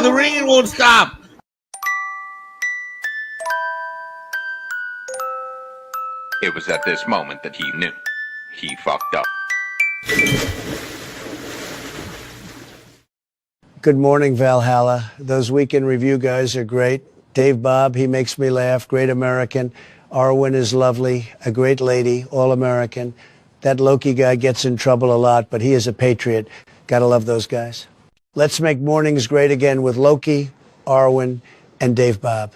The ringing won't stop. It was at this moment that he knew. He fucked up. Good morning, Valhalla. Those weekend review guys are great. Dave Bob, he makes me laugh. Great American. Arwyn is lovely. A great lady. All American. That Loki guy gets in trouble a lot, but he is a patriot. Gotta love those guys. Let's make mornings great again with Loki, Arwyn, and Dave Bob.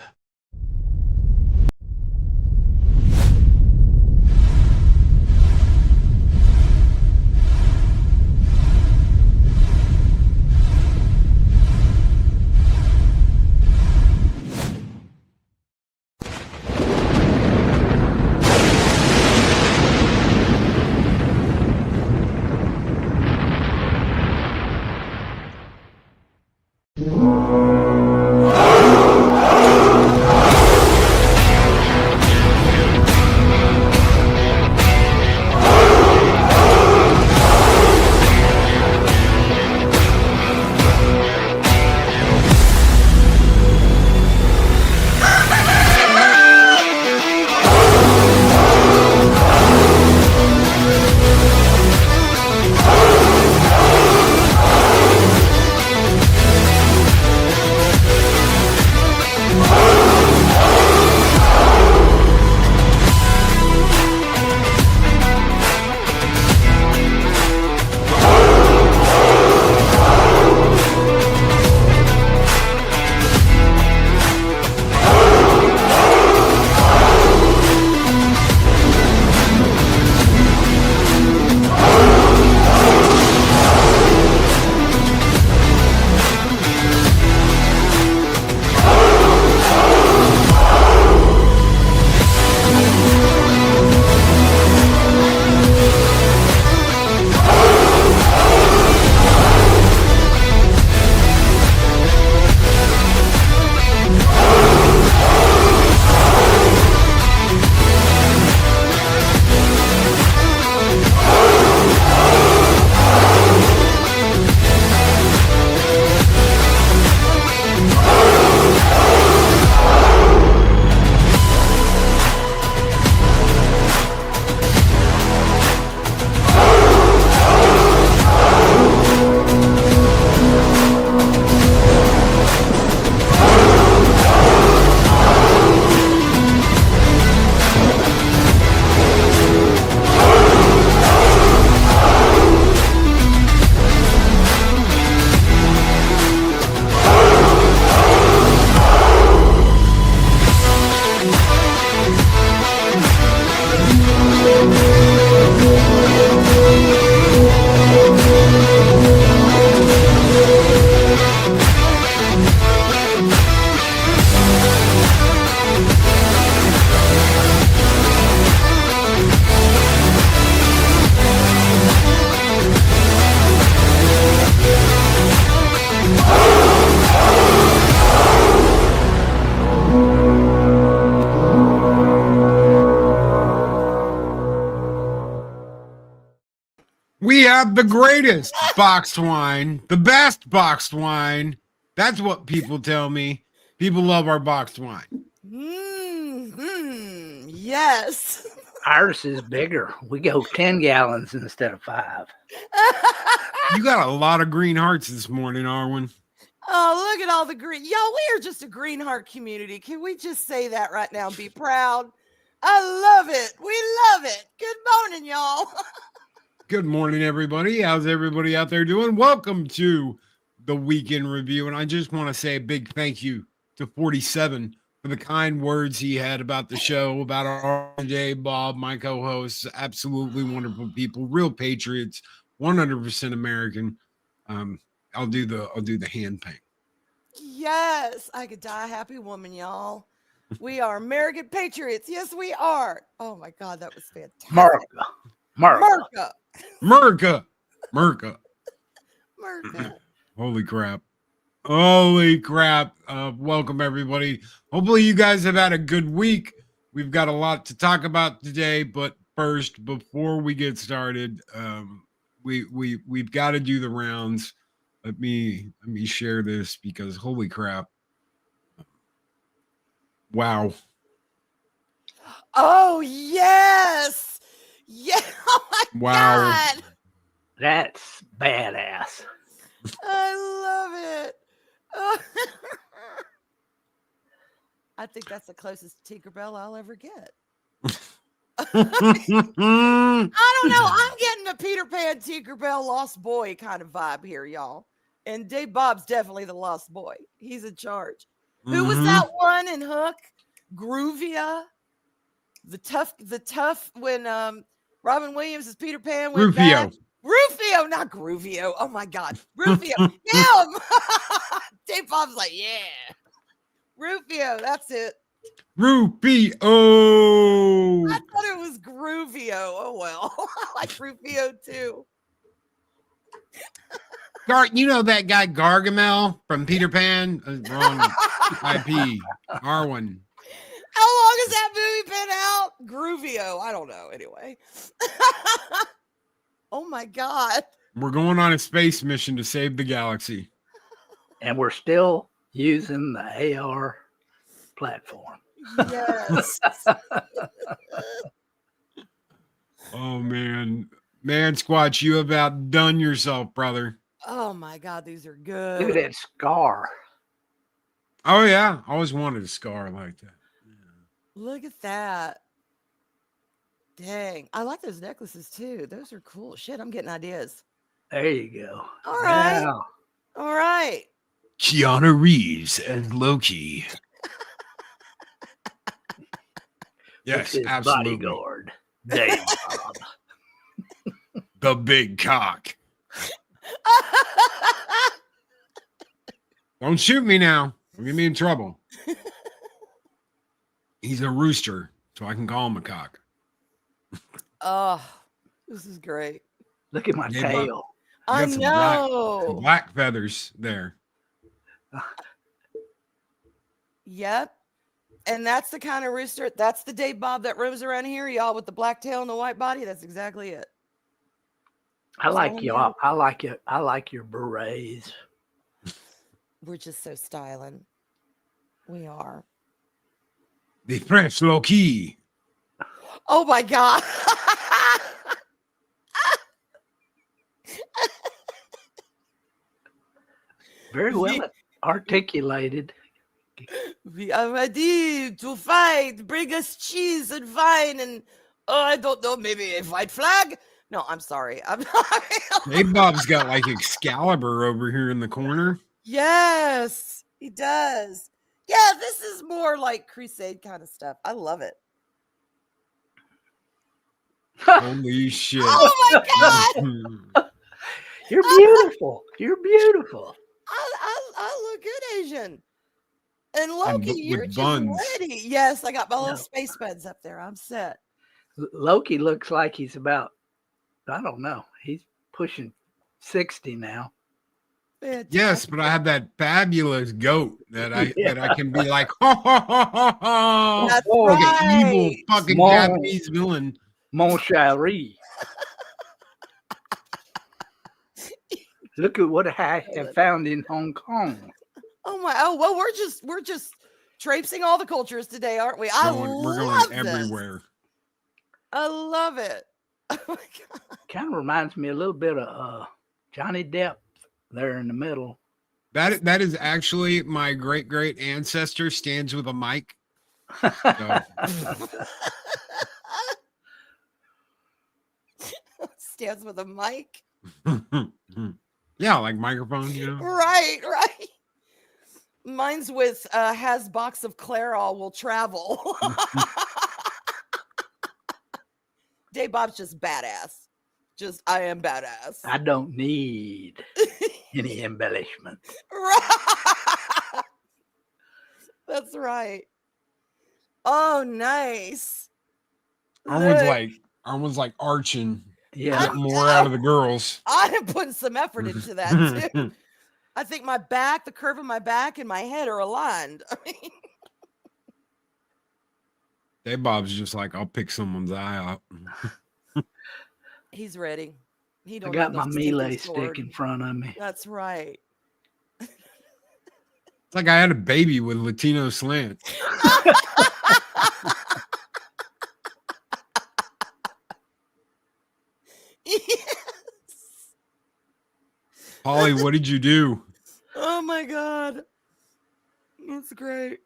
We have the greatest boxed wine, the best boxed wine. That's what people tell me. People love our boxed wine. Yes. Ours is bigger. We go 10 gallons instead of 5. You got a lot of green hearts this morning, Arwyn. Oh, look at all the green. Y'all, we are just a green heart community. Can we just say that right now and be proud? I love it. We love it. Good morning, y'all. Good morning, everybody. How's everybody out there doing? Welcome to the Weekend Review. And I just want to say a big thank you to 47 for the kind words he had about the show, about Rooster Dave Bob, my co-hosts. Absolutely wonderful people, real patriots, 100% American. I'll do the hand paint. Yes, I could die a happy woman, y'all. We are American patriots. Yes, we are. Oh my God, that was fantastic. America. Holy crap. Welcome, everybody. Hopefully you guys have had a good week. We've got a lot to talk about today, but first, before we get started, we've got to do the rounds. Let me share this because holy crap. Wow. Oh, yes. Yeah. Oh, my God. That's badass. I love it. I think that's the closest Tinkerbell I'll ever get. I don't know. I'm getting a Peter Pan, Tinkerbell, Lost Boy kind of vibe here, y'all. And Dave Bob's definitely the Lost Boy. He's in charge. Who was that one in Hook? Groovia. The tough when Robin Williams is Peter Pan went Rufio. back. Rufio, not Groovio. Oh my God. Rufio. Him. Dave Bob's like, yeah. Rufio, that's it. Rufio. I thought it was Groovio. Oh well. I like Rufio too. You know that guy Gargamel from Peter Pan? Wrong IP. Arwyn. How long has that movie been out? Groovio. I don't know. Anyway. Oh my God. We're going on a space mission to save the galaxy. And we're still using the AR platform. Yes. Oh, man. Man, Squatch, you have outdone yourself, brother. Oh my God, these are good. Look at that scar. Oh, yeah. I always wanted a scar like that. Look at that. Dang. I like those necklaces too. Those are cool. Shit, I'm getting ideas. There you go. All right. Wow. All right. Keanu Reeves and Loki. Yes, His absolutely. bodyguard, Dave Bob. The big cock. Don't shoot me now. Don't get me in trouble. He's a rooster, so I can call him a cock. Oh, this is great. Look at my Yeah, tail. I Got some know. black feathers there. Yep. And that's the kind of rooster. That's the Dave Bob that roams around here, y'all, with the black tail and the white body. That's exactly it. I like y'all. I like it. I like your berets. We're just so styling. We are. The French Loki. Oh my God. Very well articulated. We are ready to fight. Bring us cheese and wine and I don't know, maybe a white flag. No, I'm sorry. I'm sorry. Dave Bob's got like Excalibur over here in the corner. Yes, he does. Yeah, this is more like crusade kind of stuff. I love it. Holy shit. Oh my God. You're beautiful. You're beautiful. I look good, Asian. And Loki, with you're just buns. ready. Yes, I got my little space buns up there. I'm set. Loki looks like he's about, I don't know, he's pushing 60 now. Fantastic. Yes, but I have that fabulous goat that I can be like, ho, ho, ho, ho, ho. That's Like an right. evil fucking Small. Japanese villain. Mon Cherie. Look at what I have found in Hong Kong. Oh my! Oh well, we're just traipsing all the cultures today, aren't we? We're going love everywhere. This. I love it. Oh my God. Kind of reminds me a little bit of Johnny Depp there in the middle. That is actually my great ancestor stands with a mic. So. Stands with a mic. Yeah, like microphone, you know. Right. Mine's with has box of Clairol will travel. Dave Bob's just badass. Just I am badass. I don't need any embellishment. Right. That's right. Oh, nice. Arwyn's like arching. Yeah. Get more out of the girls. I am putting some effort into that too. I think my back, the curve of my back and my head are aligned. I mean, Dave Bob's just like, I'll pick someone's eye out. he's ready. He I don't got need my no melee stinking sword. stick in front of me. That's right. It's like I had a baby with Latino slant. Yes. Holly, what did you do? Oh my God. That's great.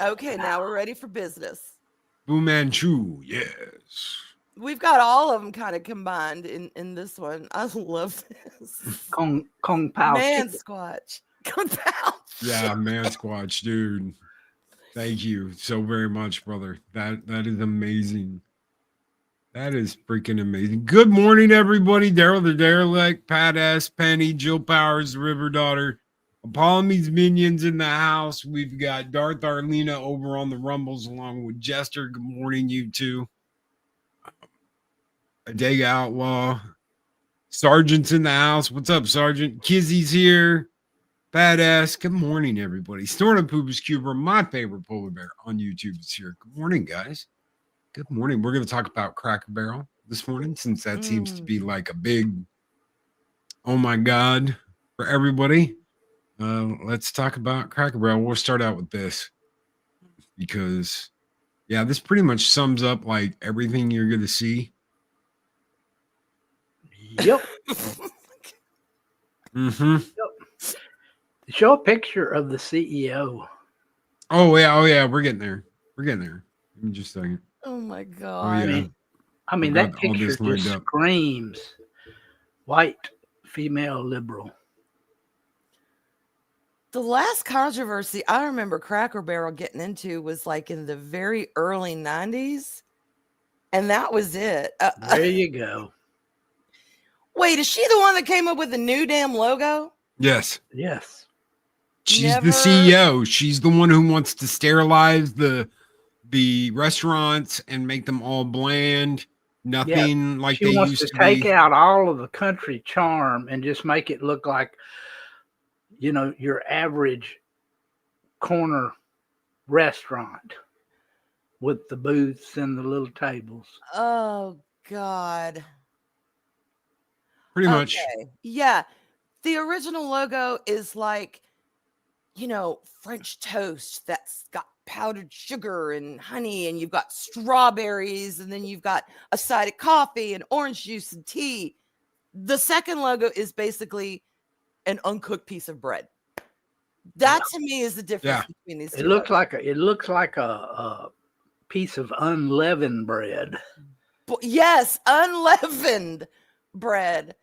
Okay, now we're ready for business. Fu Manchu, yes. We've got all of them kind of combined in this one. I love this. Kong Pao. Man squatch. Kung Pao. Yeah, man squatch, dude. Thank you so very much, brother. That is amazing. That is freaking amazing. Good morning, everybody. Daryl the Derelict, Pat S, Penny, Jill Powers, the River Daughter, Apollome's Minions in the house. We've got Darth Arlena over on the Rumbles along with Jester. Good morning, you two. Adega Outlaw. Sergeant's in the house. What's up, Sergeant? Kizzy's here. Badass. Good morning, everybody. Snorting Poopers Cuber, my favorite polar bear on YouTube, is here. Good morning, guys. Good morning. We're going to talk about Cracker Barrel this morning, since that seems to be like a big, oh my God, for everybody. Let's talk about Cracker Barrel. We'll start out with this because, yeah, this pretty much sums up like everything you're going to see. Yep. Mm-hmm. Yep. Show a picture of the CEO. Oh yeah. We're getting there. Give me just a second. Oh my God. Oh yeah. I mean that picture just screams white female liberal. The last controversy I remember Cracker Barrel getting into was like in the very early 90s. And that was it. There you go. Wait, is she the one that came up with the new damn logo? Yes. Yes. She's the CEO. She's the one who wants to sterilize the restaurants and make them all bland. Nothing like they used to be. She wants to take out all of the country charm and just make it look like, you know, your average corner restaurant with the booths and the little tables. Oh God. Pretty much. Yeah. The original logo is like, you know, French toast that's got powdered sugar and honey, and you've got strawberries, and then you've got a side of coffee and orange juice and tea. The second logo is basically an uncooked piece of bread. That to me is the difference between these two. It looks like a piece of unleavened bread. Yes, unleavened bread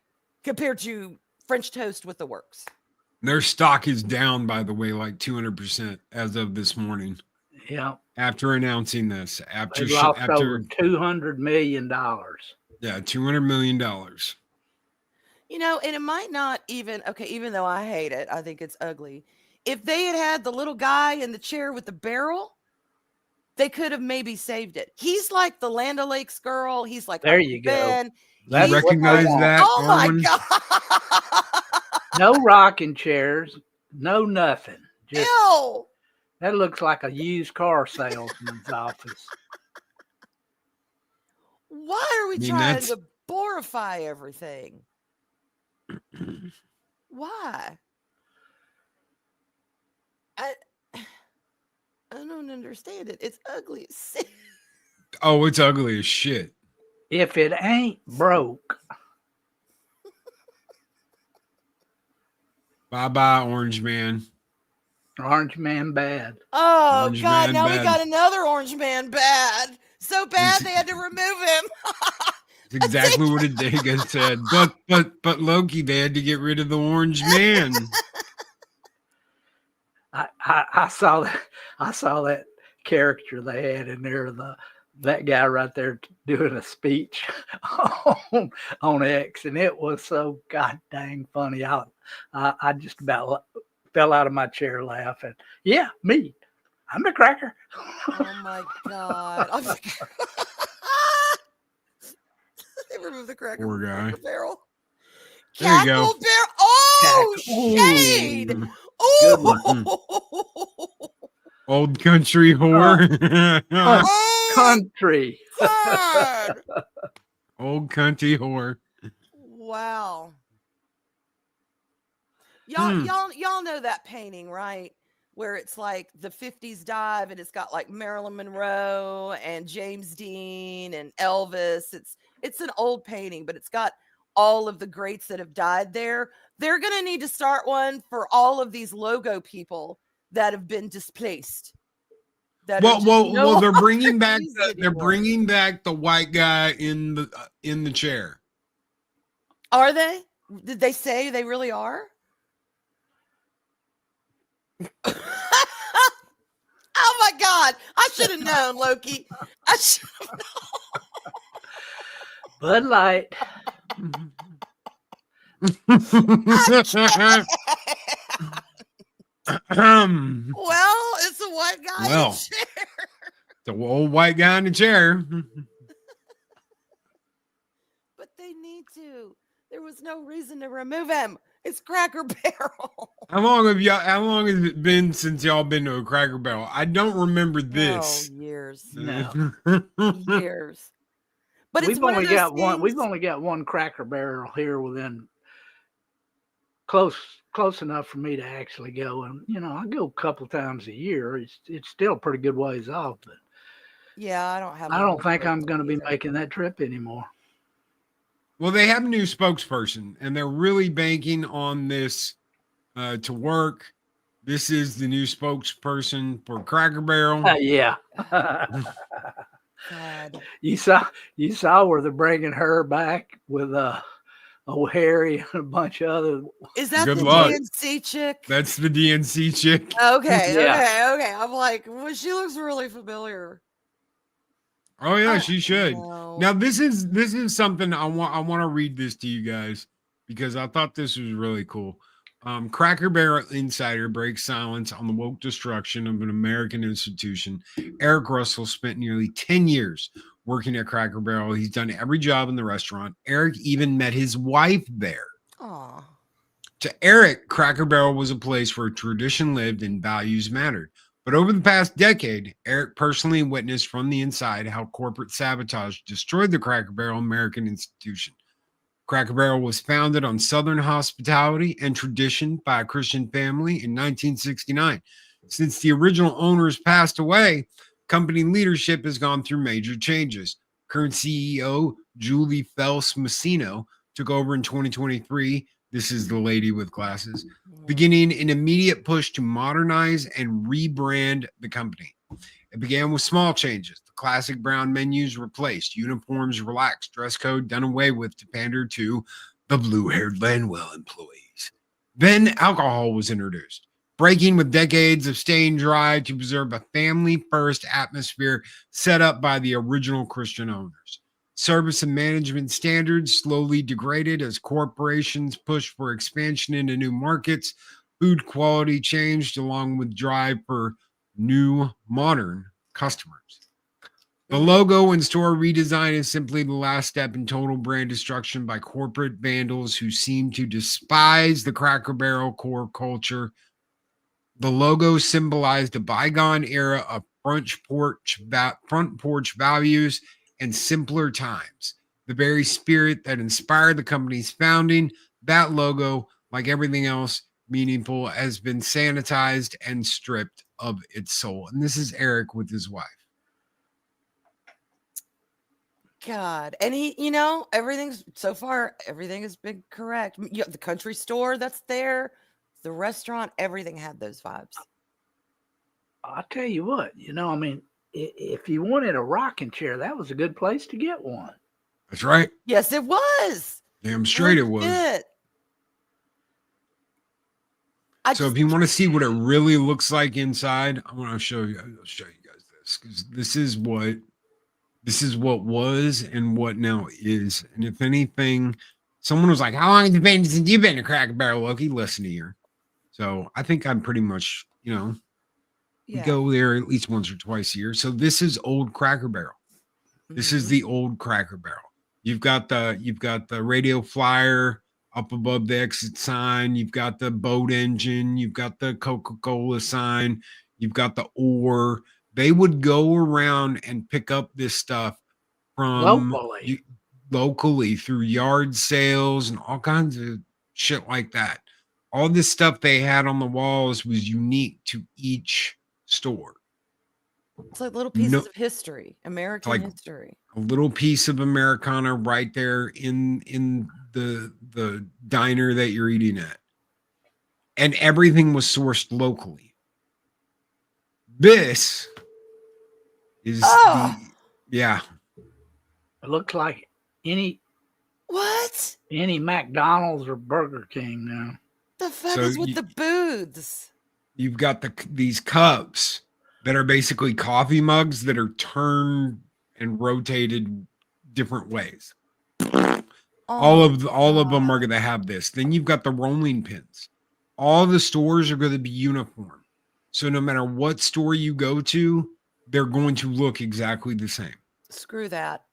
compared to French toast with the works. Their stock is down, by the way, like 200% as of this morning. Yeah. After announcing this, after over $200 million. Yeah, $200 million. You know, and it might not even, even though I hate it, I think it's ugly. If they had the little guy in the chair with the barrel, they could have maybe saved it. He's like the Land O'Lakes girl. He's like, there you go. You recognize that? Oh my God. No rocking chairs, no nothing. Just, ew. That looks like a used car salesman's office. Why are we I mean, trying that's- to borify everything? Why? I don't understand it. It's ugly. as sin. Oh, it's ugly as shit. If it ain't broke, Bye-bye, Orange Man. Orange Man bad. Oh Orange God! Man Now we bad. got another Orange Man bad. So bad It's- they had to remove him. It's exactly what Adega said. But Loki, they had to get rid of the Orange Man. I saw that. I saw that character they had in there. That guy right there doing a speech on X, and it was so god dang funny. I just about fell out of my chair laughing. Yeah, me. I'm the cracker. Oh my God! They removed the cracker, Poor guy. Cracker Barrel. There you go. Cackle Barrel. Oh, Ooh. shade. Good Oh, Old country whore. oh Country. God. Old country whore. Wow. Y'all know that painting, right? Where it's like the 50s dive and it's got like Marilyn Monroe and James Dean and Elvis. It's an old painting, but it's got all of the greats that have died there. They're going to need to start one for all of these logo people that have been displaced. Well, they're bringing back anymore. the white guy in the chair. Are they? Did they say they really are? Oh my God! I should have known, Loki. I should have known. Bud Light. Well, it's a white guy in a chair. The old white guy in the chair. But they need to. There was no reason to remove him. It's Cracker Barrel. How long has it been since y'all been to a Cracker Barrel? I don't remember this. Oh, years. No. Years. But We've only got one Cracker Barrel here within close enough for me to actually go. And I go a couple times a year. It's still a pretty good ways off, but yeah, I don't have. I don't think I'm going to be making that trip anymore. Well, they have a new spokesperson, and they're really banking on this to work. This is the new spokesperson for Cracker Barrel. Yeah. God. You saw where they're bringing her back with Harry and a bunch of other. Is that Good the luck. DNC chick? That's the DNC chick. Okay, Yeah. okay. I'm like, well, she looks really familiar. Oh yeah, she should. No. Now this is something I want to read this to you guys because I thought this was really cool. Cracker Barrel insider breaks silence on the woke destruction of an American institution. Eric Russell spent nearly 10 years working at Cracker Barrel. He's done every job in the restaurant. Eric even met his wife there. Aw. To Eric, Cracker Barrel was a place where tradition lived and values mattered. But over the past decade, Eric personally witnessed from the inside how corporate sabotage destroyed the Cracker Barrel American institution. Cracker Barrel was founded on Southern hospitality and tradition by a Christian family in 1969. Since the original owners passed away, company leadership has gone through major changes. Current CEO Julie Fels-Massino took over in 2023. This is the lady with glasses, beginning an immediate push to modernize and rebrand the company. It began with small changes. The classic brown menus replaced, uniforms relaxed, dress code done away with to pander to the blue-haired Landwell employees. Then alcohol was introduced, breaking with decades of staying dry to preserve a family-first atmosphere set up by the original Christian owners. Service and management standards slowly degraded as corporations pushed for expansion into new markets. Food quality changed along with drive for new modern customers. The logo and store redesign is simply the last step in total brand destruction by corporate vandals who seem to despise the Cracker Barrel core culture. The logo symbolized a bygone era of front porch values and simpler times. The very spirit that inspired the company's founding, that logo, like everything else meaningful, has been sanitized and stripped of its soul. And this is Eric with his wife. God. And he, everything's so far, everything has been correct. The country store that's there, the restaurant, everything had those vibes. I'll tell you what, if you wanted a rocking chair, that was a good place to get one. That's right. Yes, it was. Damn straight it was. So if you want to see what it really looks like inside, I want to show you. I'll show you guys this, because this is what was and what now is. And if anything, someone was like, "How long have you been since you've been to Cracker Barrel, Loki?" Listen here. So I think I'm pretty much, we go there at least once or twice a year. So this is old Cracker Barrel. This is the old Cracker Barrel. You've got the radio flyer up above the exit sign. You've got the boat engine. You've got the Coca-Cola sign. You've got the oar. They would go around and pick up this stuff from locally through yard sales and all kinds of shit like that. All this stuff they had on the walls was unique to each store. It's like little pieces of history, American history. A little piece of Americana right there in the diner that you're eating at. And everything was sourced locally. This is It looks like any McDonald's or Burger King now. The fuck is with the booths? You've got these cups that are basically coffee mugs that are turned and rotated different ways. All of them are going to have this. Then you've got the rolling pins. All the stores are going to be uniform. So no matter what store you go to, they're going to look exactly the same. Screw that.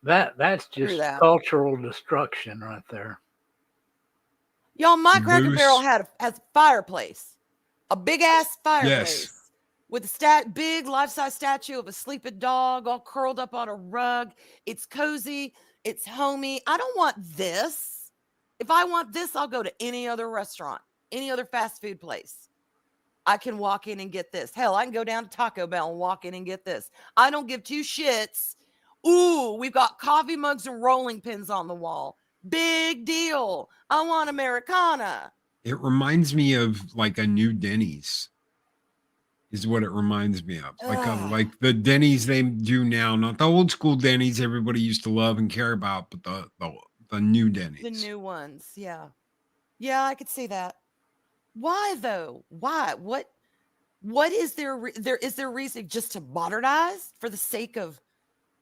That's just cultural destruction right there. Y'all, my Cracker Barrel has a fireplace. A big ass fireplace. With a big life-size statue of a sleeping dog all curled up on a rug. It's cozy. It's homey. I don't want this. If I want this, I'll go to any other restaurant, any other fast food place. I can walk in and get this. Hell, I can go down to Taco Bell and walk in and get this. I don't give two shits. Ooh, we've got coffee mugs and rolling pins on the wall. Big deal. I want Americana. It reminds me of like a new Denny's. Is what it reminds me of. Like the Denny's they do now, not the old school Denny's everybody used to love and care about, but the new Denny's. The new ones, yeah. Yeah, I could see that. Why though? Why? What is there is there reason just to modernize for the sake of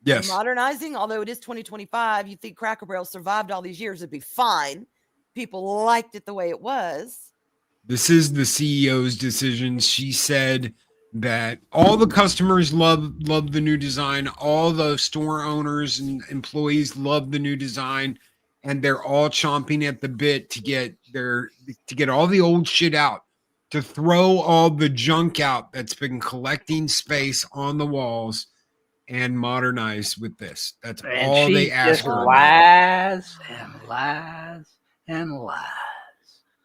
modernizing? Although it is 2025, you think Cracker Barrel survived all these years, it'd be fine. People liked it the way it was. This is the CEO's decision. She said that all the customers love the new design. All the store owners and employees love the new design, and they're all chomping at the bit to get all the old shit out, to throw all the junk out that's been collecting space on the walls and modernize with this. That's all they ask for. Lies and lies and lies.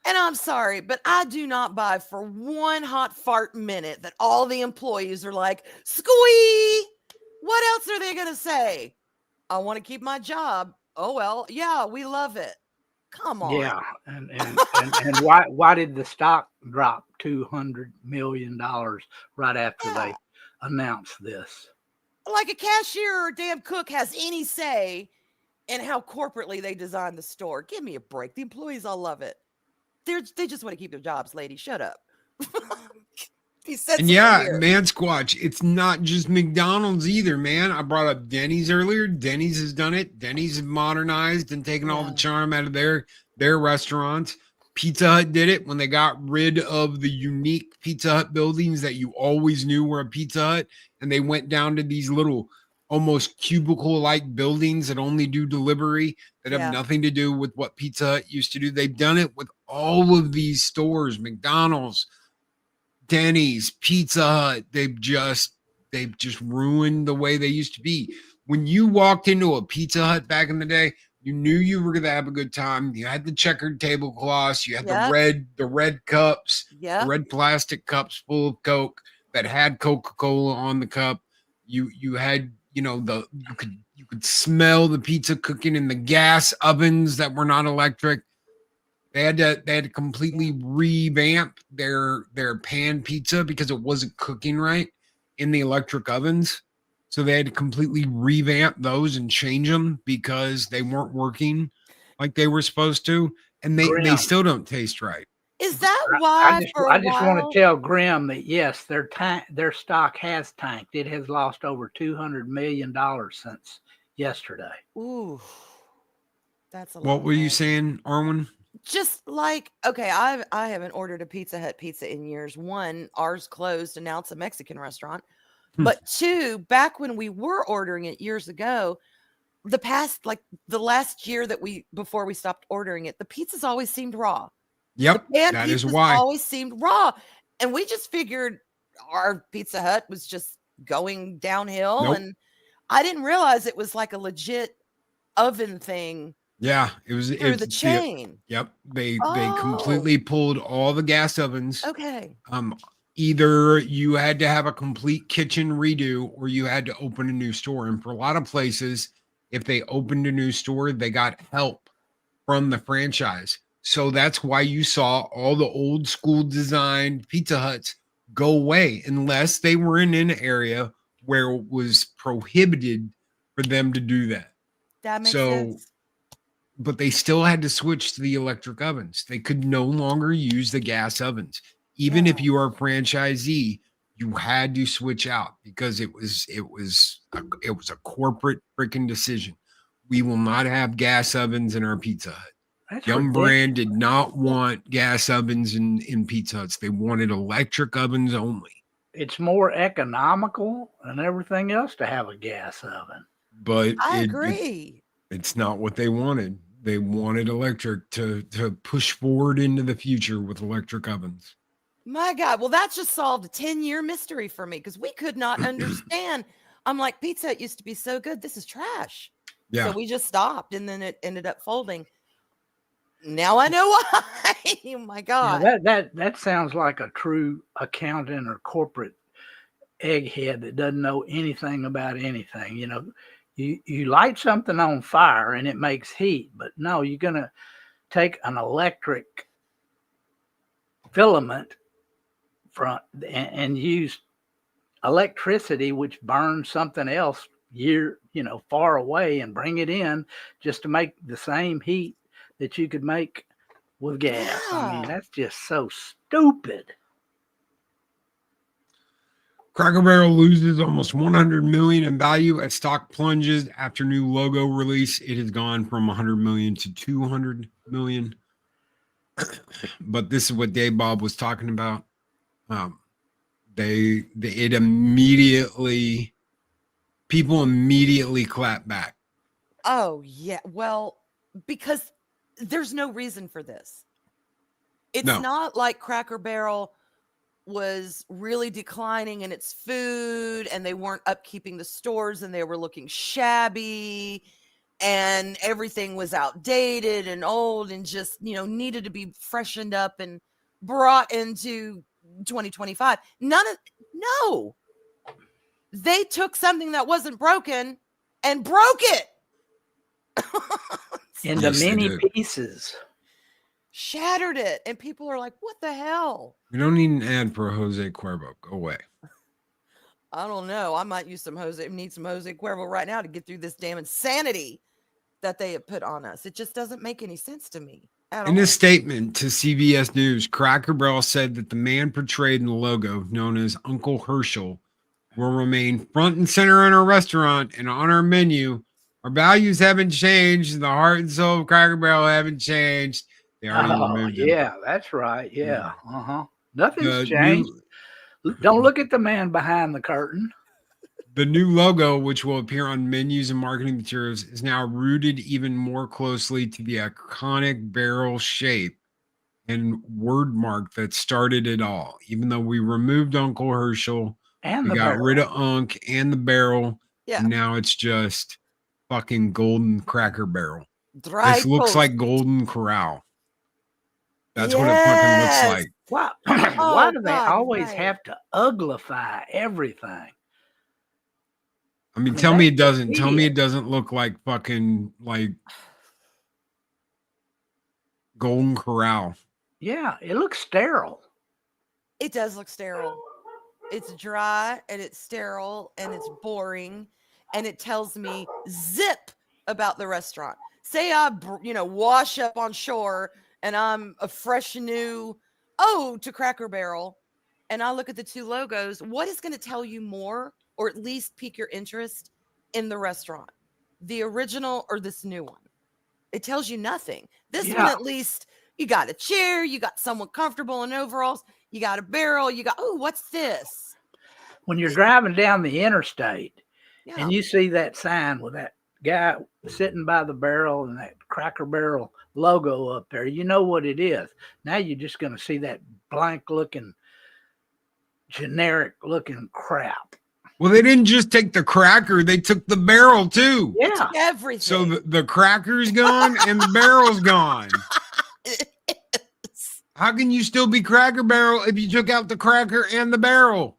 And I'm sorry, but I do not buy for one hot fart minute that all the employees are like, squee! What else are they going to say? I want to keep my job. Oh, well, yeah, we love it. Come on. Yeah, and why did the stock drop $200 million right after they announced this? Like a cashier or damn cook has any say in how corporately they design the store. Give me a break. The employees all love it. They just want to keep their jobs, lady. Shut up. And yeah, man, Squatch, it's not just McDonald's either, man. I brought up Denny's earlier. Denny's has done it. Denny's have modernized and taken all the charm out of their restaurants. Pizza Hut did it when they got rid of the unique Pizza Hut buildings that you always knew were a Pizza Hut, and they went down to these little almost cubicle-like buildings that only do delivery, that have nothing to do with what Pizza Hut used to do. They've done it with all of these stores, McDonald's, Denny's, Pizza Hut. They've just ruined the way they used to be. when you walked into a Pizza Hut back in the day, you knew you were gonna have a good time. You had the checkered tablecloths, you had Yep. the red cups, the Yep. red plastic cups full of Coke that had Coca-Cola on the cup. You had, you could smell the pizza cooking in the gas ovens that were not electric. They had to completely revamp their pan pizza because it wasn't cooking right in the electric ovens. So they had to completely revamp those and change them because they weren't working like they were supposed to, and they Grim. still don't taste right. Is that why for a I just want while? to tell Grim that yes, their stock has tanked. It has lost over $200 million since yesterday. Ooh, that's a lot. What were you man. saying, Arwyn? Just like, okay, I haven't ordered a Pizza Hut pizza in years. One, ours closed, and now it's a Mexican restaurant. But two, back when we were ordering it years ago, the last year before we stopped ordering it, the pizzas always seemed raw. Yep, The pan that is pizzas why. always seemed raw, and we just figured our Pizza Hut was just going downhill. Nope. And I didn't realize it was like a legit oven thing Yeah, through the chain. Yep, they Oh. completely pulled all the gas ovens. Okay. Either you had to have a complete kitchen redo or you had to open a new store. And for a lot of places, if they opened a new store, they got help from the franchise. So that's why you saw all the old school designed Pizza Huts go away unless they were in an area where it was prohibited for them to do that. That makes sense. But they still had to switch to the electric ovens. They could no longer use the gas ovens. Even if you are a franchisee, you had to switch out because it was a corporate freaking decision. We will not have gas ovens in our Pizza Hut. That's Yum ridiculous. Brand did not want gas ovens in Pizza Huts. They wanted electric ovens only. It's more economical than everything else to have a gas oven. But I agree. It's not what they wanted. They wanted electric to push forward into the future with electric ovens. My God. Well, that just solved a 10-year mystery for me because we could not understand. I'm like, Pizza Hut used to be so good. This is trash. Yeah. So we just stopped, and then it ended up folding. Now I know why. Oh my God. Yeah, that sounds like a true accountant or corporate egghead that doesn't know anything about anything. You light something on fire and it makes heat, but no, you're gonna take an electric filament and use electricity, which burns something else far away, and bring it in just to make the same heat that you could make with gas. I mean, Yeah. that's just so stupid. Cracker Barrel loses almost 100 million in value as stock plunges after new logo release. It has gone from 100 million to 200 million. But this is what Dave Bob was talking about. People immediately clap back. Oh, yeah. Well, because there's no reason for this. It's No. not like Cracker Barrel was really declining in its food and they weren't upkeeping the stores and they were looking shabby and everything was outdated and old and just, needed to be freshened up and brought into 2025. No. They took something that wasn't broken and broke it. Into Yes, they many did. pieces. Shattered it. And people are like, what the hell? We don't need an ad for Jose Cuervo. Go away. I don't know. I might need some Jose Cuervo right now to get through this damn insanity that they have put on us. It just doesn't make any sense to me at In all. a statement to CBS News, Cracker Barrel said that the man portrayed in the logo, known as Uncle Herschel, will remain front and center in our restaurant and on our menu. Our values haven't changed. The heart and soul of Cracker Barrel haven't changed. They already removed him. Yeah, that's right. Yeah. Nothing's The changed. Don't look at the man behind the curtain. The new logo, which will appear on menus and marketing materials, is now rooted even more closely to the iconic barrel shape and word mark that started it all. Even though we removed Uncle Herschel, And we the got barrel. rid of Unc and the barrel. Yeah. And now it's just fucking Golden Cracker Barrel. Dry This looks toast. like Golden Corral. That's what it fucking looks Yes. like. Why, Oh, why do they God, always right. have to uglify everything? I mean, I mean, tell me it that's doesn't. Tell me it idiot. doesn't look like fucking like Golden Corral. Yeah, it looks sterile. It does look sterile. It's dry and it's sterile and it's boring, and it tells me zip about the restaurant. Say I, wash up on shore and I'm a fresh new to Cracker Barrel, and I look at the two logos. What is going to tell you more, or at least pique your interest in the restaurant? The original or this new one? It tells you nothing. This one, Yeah. at least, you got a chair, you got someone comfortable in overalls, you got a barrel, you got, what's this? When you're driving down the interstate Yeah. and you see that sign with that guy sitting by the barrel and that Cracker Barrel logo up there, you know what it is. Now you're just going to see that blank looking, generic looking crap. Well, they didn't just take the cracker; they took the barrel too. Yeah. Everything. So the cracker's gone and the barrel's gone. How can you still be Cracker Barrel if you took out the cracker and the barrel?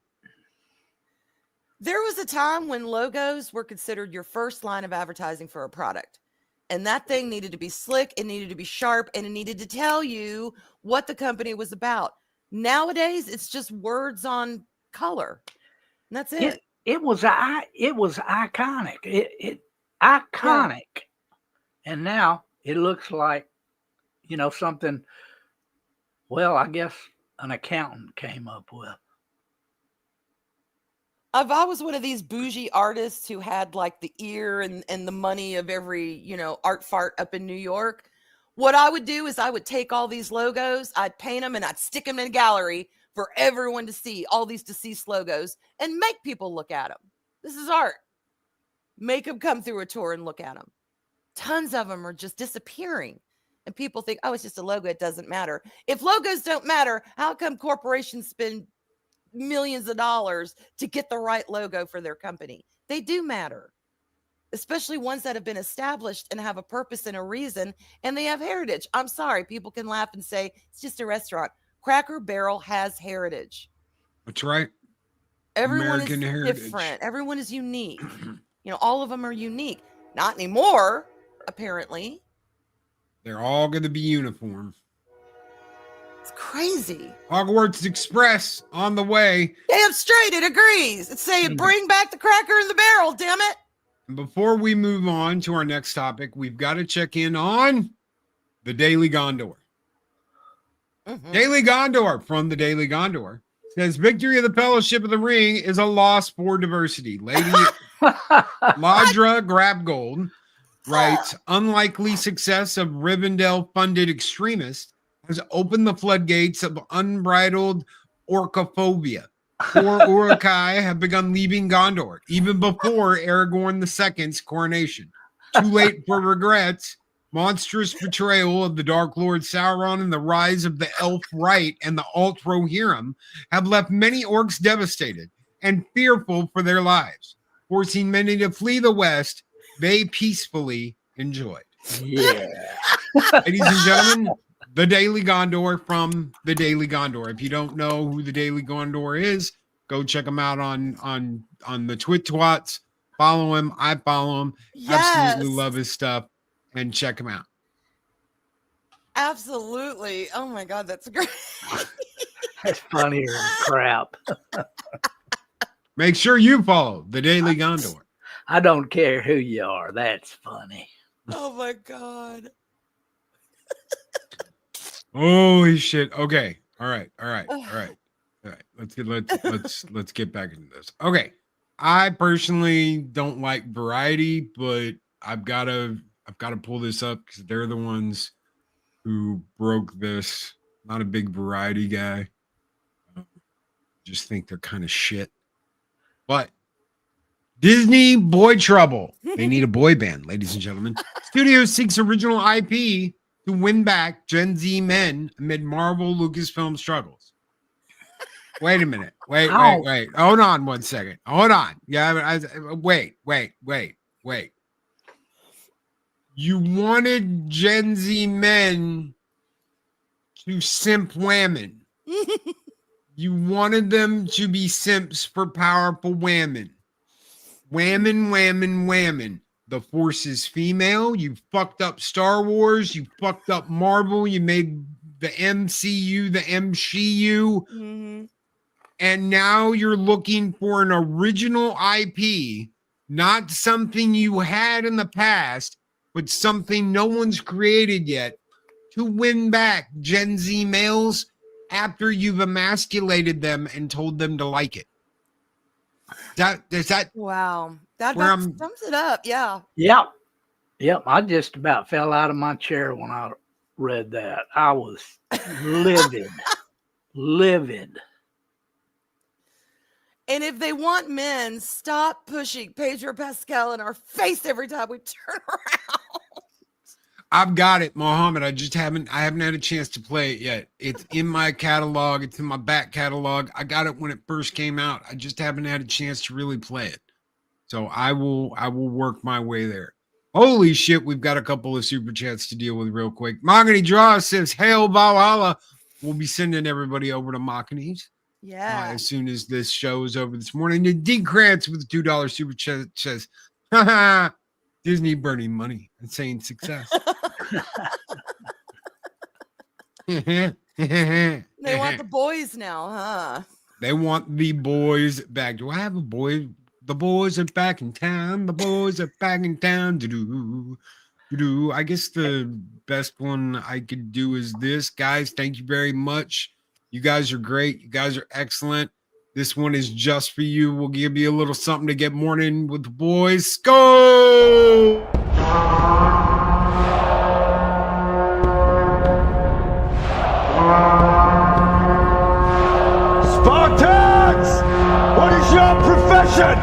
There was a time when logos were considered your first line of advertising for a product. And that thing needed to be slick, it needed to be sharp, and it needed to tell you what the company was about. Nowadays, it's just words on color. And that's it. It was iconic. It iconic. Yeah. And now it looks like, something, well, I guess an accountant came up with. If I was one of these bougie artists who had like the ear and the money of every, art fart up in New York, what I would do is I would take all these logos, I'd paint them, and I'd stick them in a gallery for everyone to see, all these deceased logos, and make people look at them. This is art. Make them come through a tour and look at them. Tons of them are just disappearing. And people think, it's just a logo, it doesn't matter. If logos don't matter, how come corporations spend millions of dollars to get the right logo for their company? They do matter, especially ones that have been established and have a purpose and a reason, and they have heritage. I'm sorry, people can laugh and say it's just a restaurant. Cracker Barrel has heritage. That's right. Everyone American is heritage. different. Everyone is unique. All of them are unique. Not anymore, apparently. They're all going to be uniform. It's crazy. Hogwarts Express on the way. Damn straight, it agrees. It's saying bring back the cracker in the barrel, damn it. And before we move on to our next topic, we've got to check in on the Daily Gondor. Mm-hmm. Daily Gondor from the Daily Gondor says victory of the Fellowship of the Ring is a loss for diversity. Lady Ladra Grabgold writes, unlikely success of Rivendell-funded extremists has opened the floodgates of unbridled orcophobia. Four Uruk-hai have begun leaving Gondor, even before Aragorn II's coronation. Too late for regrets. Monstrous betrayal of the Dark Lord Sauron and the rise of the Elf Right and the Alt-Rohirrim have left many orcs devastated and fearful for their lives, forcing many to flee the west they peacefully enjoyed. Yeah. Ladies and gentlemen, the Daily Gondor from the Daily Gondor. If you don't know who the Daily Gondor is, go check him out on the Twit-twats. Follow him. I follow him. Yes. Absolutely love his stuff. And check him out. Absolutely. Oh my God, that's great. That's funnier than crap. Make sure you follow the Daily Gondor. I don't care who you are. That's funny. Oh my God. Holy shit. Okay. All right. Let's get back into this. Okay. I personally don't like Variety, but I've got to pull this up because they're the ones who broke this. Not a big Variety guy. Just think they're kind of shit. But Disney Boy Trouble. They need a boy band, ladies and gentlemen. Studio seeks original IP to win back Gen Z men amid Marvel Lucasfilm struggles. Wait a minute. Wait. Ow. Hold on 1 second. Hold on. Yeah, wait. You wanted Gen Z men to simp women. You wanted them to be simps for powerful women. Whammon. The Force is female. You fucked up Star Wars. You fucked up Marvel. You made the MCU the MCU. Mm-hmm. And now you're looking for an original IP, not something you had in the past, but something no one's created yet, to win back Gen Z males after you've emasculated them and told them to like it. Does that Wow. That Where about I'm- sums it up. Yeah. Yep. I just about fell out of my chair when I read that. I was livid. And if they want men, stop pushing Pedro Pascal in our face every time we turn around. I've got it, Mohammed. I haven't had a chance to play it yet. It's in my catalog. It's in my back catalog. I got it when it first came out. I just haven't had a chance to really play it. So I will work my way there. Holy shit, we've got a couple of super chats to deal with real quick. Mahogany Draw says, Hail Valhalla. We'll be sending everybody over to Mahogany's Yeah. as soon as this show is over this morning. The D Krantz with the $2 super chat says, haha, Disney burning money and saying success. They want the boys now, huh? They want the boys back. Do I have a boy? The boys are back in town. The boys are back in town. Do. I guess the best one I could do is this. Guys, thank you very much. You guys are great. You guys are excellent. This one is just for you. We'll give you a little something to get morning with the boys. Go! Spartans! What is your profession?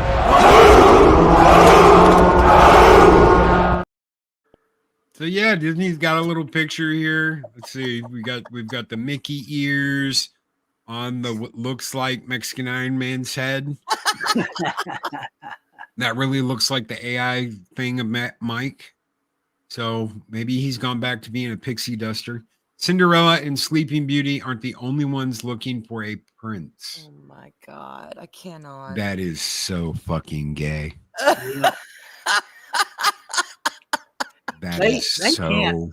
So yeah, Disney's got a little picture here. Let's see. We've got the Mickey ears on the what looks like Mexican Iron Man's head. That really looks like the AI thing of Mike. So maybe he's gone back to being a pixie duster. Cinderella and Sleeping Beauty aren't the only ones looking for a prince. Oh my God. I cannot. That is so fucking gay. That is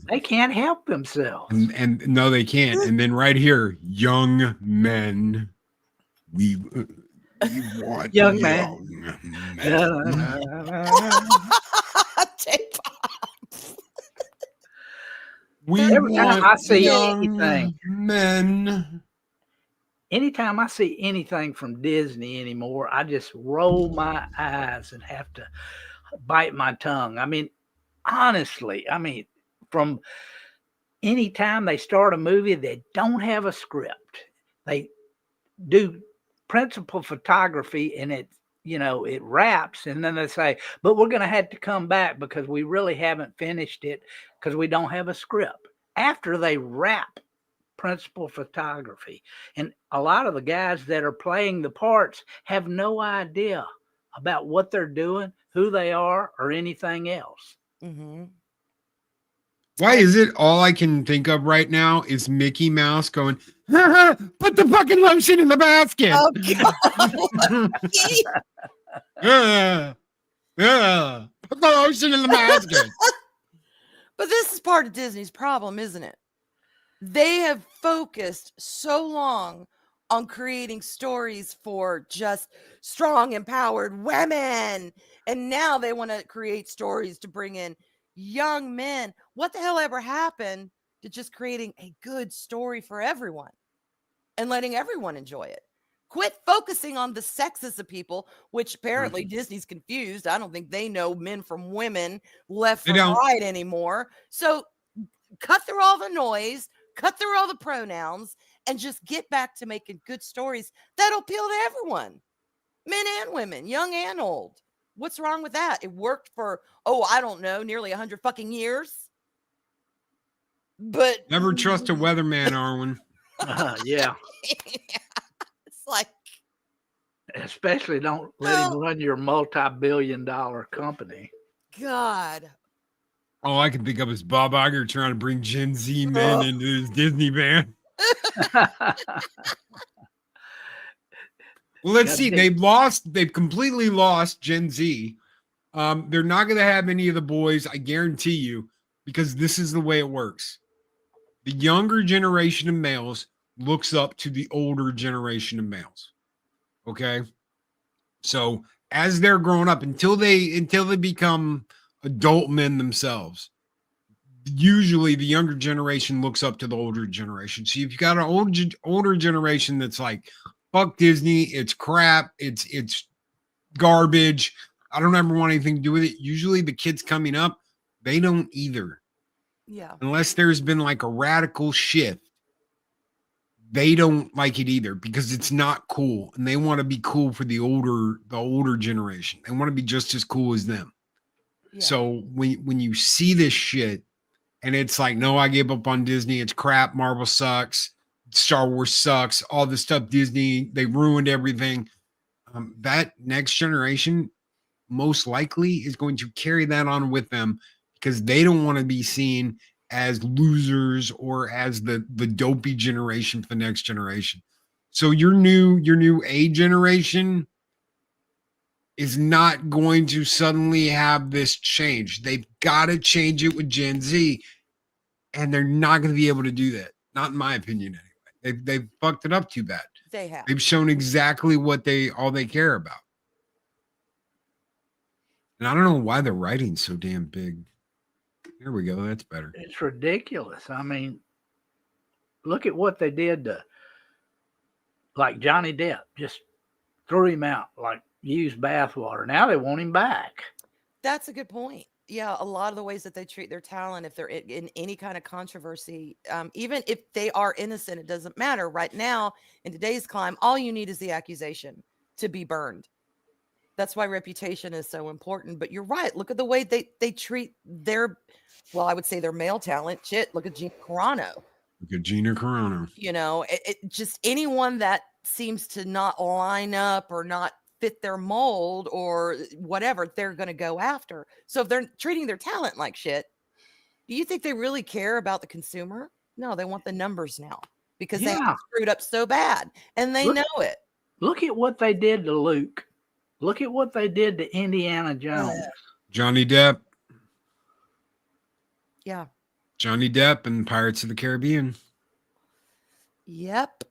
They can't help themselves. and no, they can't. And then right here, young men. We want Young men. We Every time want I see young anything. men. Anytime I see anything from Disney anymore, I just roll my eyes and have to bite my tongue. I mean, honestly, from any time they start a movie, they don't have a script. They do principal photography and it wraps, and then they say, but we're going to have to come back because we really haven't finished it because we don't have a script. After they wrap principal photography, and a lot of the guys that are playing the parts have no idea about what they're doing, who they are, or anything else. Mm-hmm. Why is it all I can think of right now is Mickey Mouse going, put the fucking lotion in the basket. Oh, Put the lotion in the basket. But this is part of Disney's problem, isn't it? They have focused so long on creating stories for just strong, empowered women. And now they want to create stories to bring in young men. What the hell ever happened to just creating a good story for everyone and letting everyone enjoy it? Quit focusing on the sexes of people, which apparently Disney's confused. I don't think they know men from women, left from right anymore. So cut through all the noise, cut through all the pronouns, and just get back to making good stories that'll appeal to everyone, men and women, young and old. What's wrong with that? It worked for, I don't know, nearly 100 fucking years. But never trust a weatherman, Arwyn. Yeah. It's like, Especially don't let him run your multi-billion-dollar company. God. All I can think of is Bob Iger trying to bring Gen Z men into his Disney band. Well, let's see. They've completely lost Gen Z. They're not going to have any of the boys, I guarantee you, because this is the way it works. The younger generation of males looks up to the older generation of males. Okay? So as they're growing up, until they become adult men themselves, usually the younger generation looks up to the older generation. So if you've got an older generation that's like, fuck Disney, it's crap, it's garbage, I don't ever want anything to do with it. Usually the kids coming up, they don't either. Yeah. Unless there's been like a radical shift. They don't like it either because it's not cool. And they want to be cool for the older generation. They want to be just as cool as them. Yeah. So when you see this shit and it's like, no, I gave up on Disney, it's crap, Marvel sucks, Star Wars sucks, all this stuff, Disney, they ruined everything. That next generation most likely is going to carry that on with them because they don't want to be seen as losers or as the dopey generation for the next generation. So your new A generation is not going to suddenly have this change. They've got to change it with Gen Z, and they're not going to be able to do that. Not in my opinion, anyway. They've fucked it up too bad. They have. They've shown exactly what all they care about. And I don't know why the writing's so damn big. There we go. That's better. It's ridiculous. I mean, look at what they did to, like, Johnny Depp. Just threw him out, like used bathwater. Now they want him back. That's a good point. Yeah, a lot of the ways that they treat their talent, if they're in any kind of controversy, even if they are innocent, it doesn't matter. Right now, in today's climate, all you need is the accusation to be burned. That's why reputation is so important. But you're right. Look at the way they treat their, well, I would say their male talent. Shit, look at Gina Carano. Look at Gina Carano. You know, it just anyone that seems to not line up or not fit their mold or whatever, they're going to go after. So if they're treating their talent like shit, do you think they really care about the consumer? No, they want the numbers now because they screwed up so bad and they know it. Look at what they did to Luke. Look at what they did to Indiana Jones. Johnny Depp. Yeah. Johnny Depp and Pirates of the Caribbean. Yep.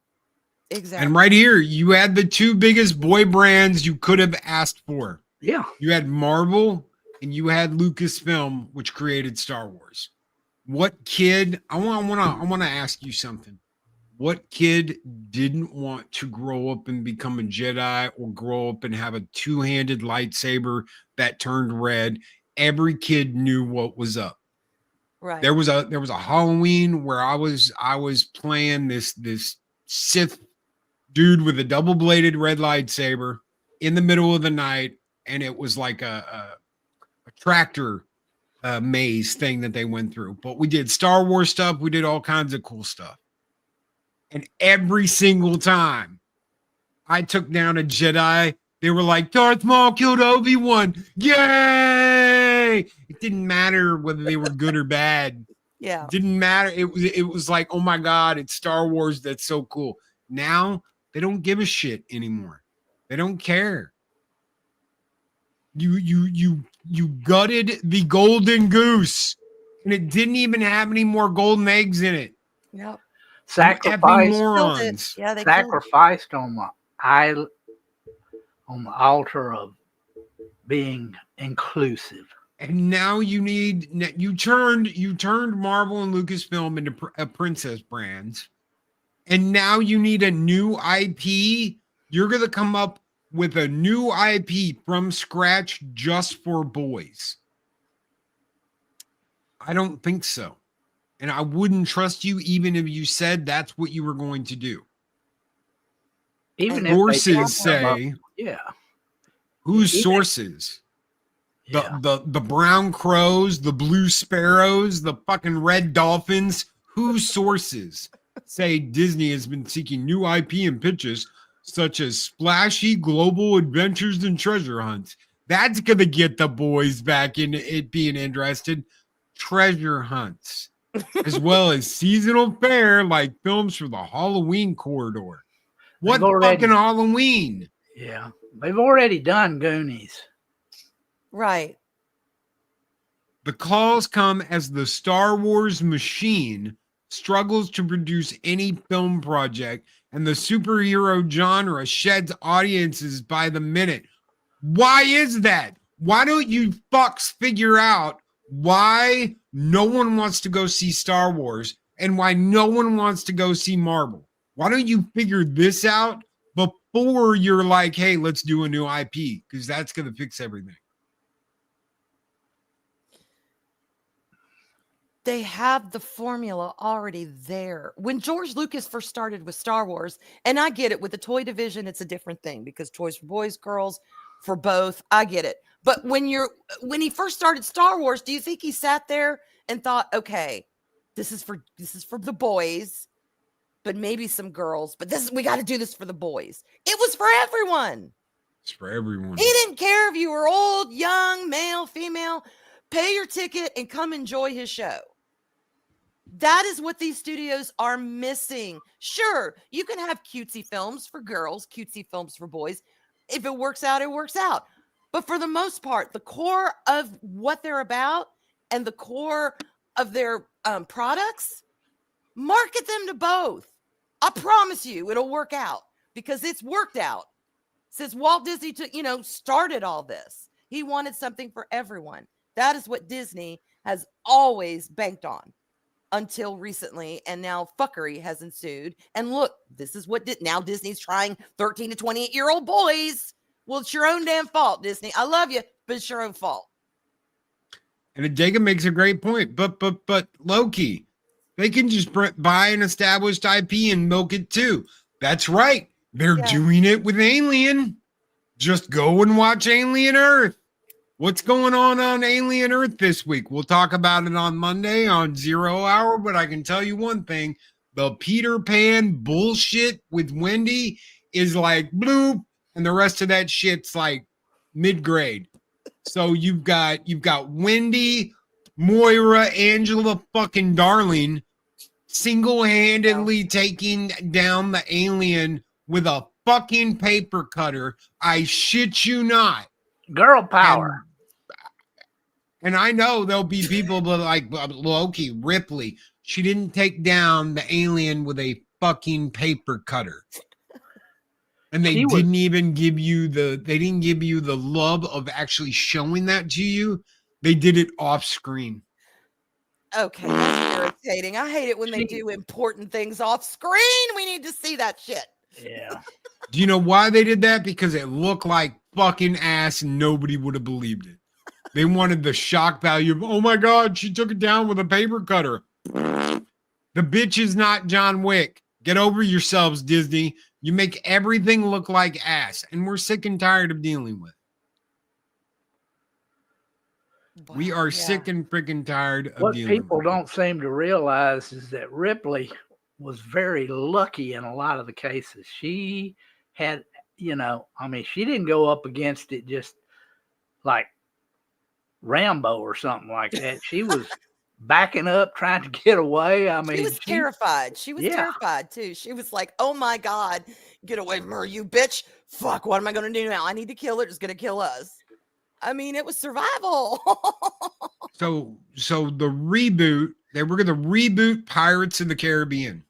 Exactly. And right here, you had the two biggest boy brands you could have asked for. Yeah. You had Marvel and you had Lucasfilm, which created Star Wars. What kid, I want to ask you something. What kid didn't want to grow up and become a Jedi or grow up and have a two-handed lightsaber that turned red? Every kid knew what was up. Right. There was a Halloween where I was playing this Sith dude with a double-bladed red lightsaber in the middle of the night, and it was like a tractor maze thing that they went through. But we did Star Wars stuff. We did all kinds of cool stuff. And every single time I took down a Jedi, they were like, Darth Maul killed Obi-Wan. Yay! It didn't matter whether they were good or bad. Yeah. It didn't matter. It was like, oh my God, it's Star Wars. That's so cool. Now they don't give a shit anymore. They don't care. You gutted the golden goose, and it didn't even have any more golden eggs in it. Yep. Sacrificed. Yeah, they sacrificed on the altar of being inclusive. And now you turned Marvel and Lucasfilm into princess brands, and now you need a new IP. You're going to come up with a new IP from scratch just for boys. I don't think so. And I wouldn't trust you even if you said that's what you were going to do. Even sources say, yeah. Whose sources? Yeah. The brown crows, the blue sparrows, the fucking red dolphins. Whose sources say Disney has been seeking new IP and pitches such as splashy global adventures and treasure hunts. That's going to get the boys back in it being interested. Treasure hunts, as well as seasonal fare like films for the Halloween corridor. What fucking Halloween? Yeah, they've already done Goonies. Right. The calls come as the Star Wars machine struggles to produce any film project, and the superhero genre sheds audiences by the minute. Why is that? Why don't you fucks figure out why no one wants to go see Star Wars and why no one wants to go see Marvel? Why don't you figure this out before you're like, hey, let's do a new IP? Because that's going to fix everything. They have the formula already there. When George Lucas first started with Star Wars, and I get it, with the toy division, it's a different thing because toys for boys, girls, for both. I get it. But when he first started Star Wars, do you think he sat there and thought, okay, this is for the boys, but maybe some girls, but we got to do this for the boys. It was for everyone. It's for everyone. He didn't care if you were old, young, male, female. Pay your ticket and come enjoy his show. That is what these studios are missing. Sure, you can have cutesy films for girls, cutesy films for boys. If it works out, it works out. But for the most part, the core of what they're about and the core of their products, market them to both. I promise you it'll work out because it's worked out since Walt Disney started all this. He wanted something for everyone. That is what Disney has always banked on until recently. And now fuckery has ensued. And look, this is what now Disney's trying 13 to 28-year-old boys. Well, it's your own damn fault, Disney. I love you, but it's your own fault. And Adega makes a great point. But Loki, they can just buy an established IP and milk it too. That's right. They're doing it with Alien. Just go and watch Alien Earth. What's going on Alien Earth this week? We'll talk about it on Monday on 0 Hour, but I can tell you one thing. The Peter Pan bullshit with Wendy is like bloop, and the rest of that shit's like mid-grade. So you've got Wendy, Moira, Angela fucking Darling single-handedly taking down the alien with a fucking paper cutter. I shit you not. Girl power. And I know there'll be people like Loki, Ripley. She didn't take down the alien with a fucking paper cutter. And they didn't give you the love of actually showing that to you. They did it off screen. Okay, that's irritating. I hate it when they do important things off screen. We need to see that shit. Yeah. Do you know why they did that? Because it looked like fucking ass and nobody would have believed it. They wanted the shock value of, oh my God, she took it down with a paper cutter. The bitch is not John Wick. Get over yourselves, Disney. You make everything look like ass, and we're sick and tired of dealing with it. We are sick and freaking tired of what dealing with it. What people don't seem to realize is that Ripley was very lucky in a lot of the cases. She had, she didn't go up against it just like Rambo or something like that. She was backing up, trying to get away. She was terrified. She was terrified too. She was like, oh my God, get away from her, you bitch. Fuck, what am I going to do now? I need to kill her. It's going to kill us. I mean, it was survival. So the reboot, they were going to reboot Pirates of the Caribbean.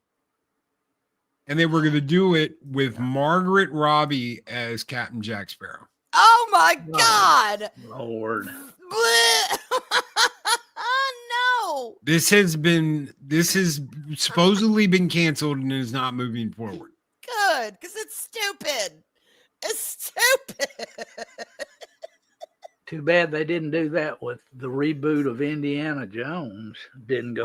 And they were going to do it with Margaret Robbie as Captain Jack Sparrow. Oh my God. Lord. No. This has supposedly been canceled and is not moving forward. Good, because it's stupid. It's stupid. Too bad they didn't do that with the reboot of Indiana Jones. Didn't go.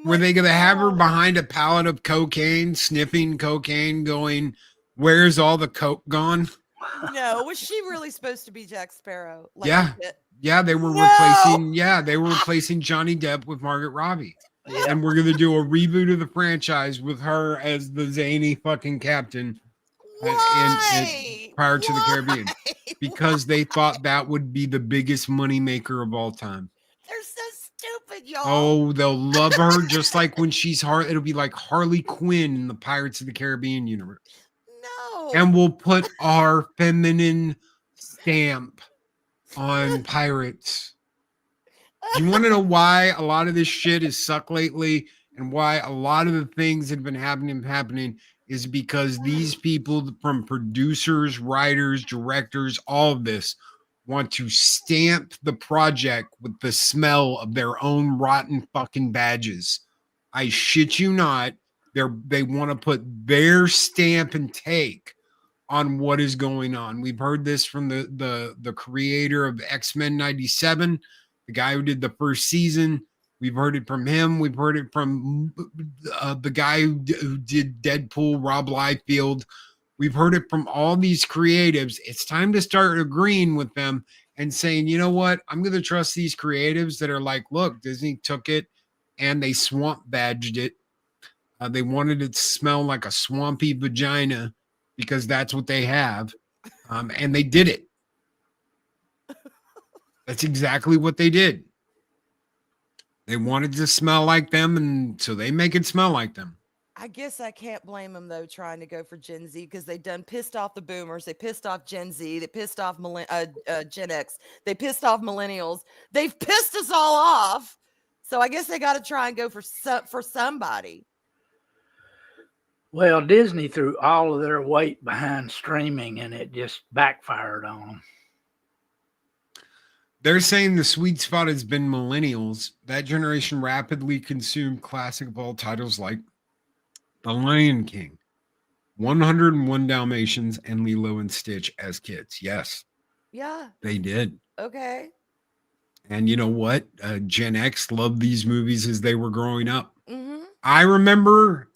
Were they going to have her behind a pallet of cocaine, sniffing cocaine, going, where's all the coke gone? No, was she really supposed to be Jack Sparrow? Like yeah, they were replacing Johnny Depp with Margaret Robbie. Yeah. And we're going to do a reboot of the franchise with her as the zany fucking captain. Why? Prior to the Caribbean, Why? because they thought that would be the biggest money maker of all time. They're so stupid, y'all. Oh, they'll love her just like when she's it'll be like Harley Quinn in the Pirates of the Caribbean universe. No. And we'll put our feminine stamp on pirates. You want to know why a lot of this shit is suck lately, and why a lot of the things that have been happening is because these people, from producers, writers, directors, all of this, want to stamp the project with the smell of their own rotten fucking badges. I shit you not. They want to put their stamp and take on what is going on. We've heard this from the creator of X-Men 97, the guy who did the first season. We've heard it from him. We've heard it from the guy who did Deadpool, Rob Liefeld. We've heard it from all these creatives. It's time to start agreeing with them and saying, you know what? I'm going to trust these creatives that are like, look, Disney took it and they swamp badged it. They wanted it to smell like a swampy vagina because that's what they have. And they did it. That's exactly what they did. They wanted to smell like them, and so they make it smell like them. I guess I can't blame them, though, trying to go for Gen Z, because they done pissed off the boomers. They pissed off Gen Z. They pissed off Gen X. They pissed off millennials. They've pissed us all off. So I guess they got to try and go for somebody. Well, Disney threw all of their weight behind streaming, and it just backfired on them. They're saying the sweet spot has been millennials. That generation rapidly consumed classic of all titles like The Lion King, 101 Dalmatians, and Lilo and Stitch as kids. Yes. Yeah. They did. Okay. And you know what? Gen X loved these movies as they were growing up. Mm-hmm. I remember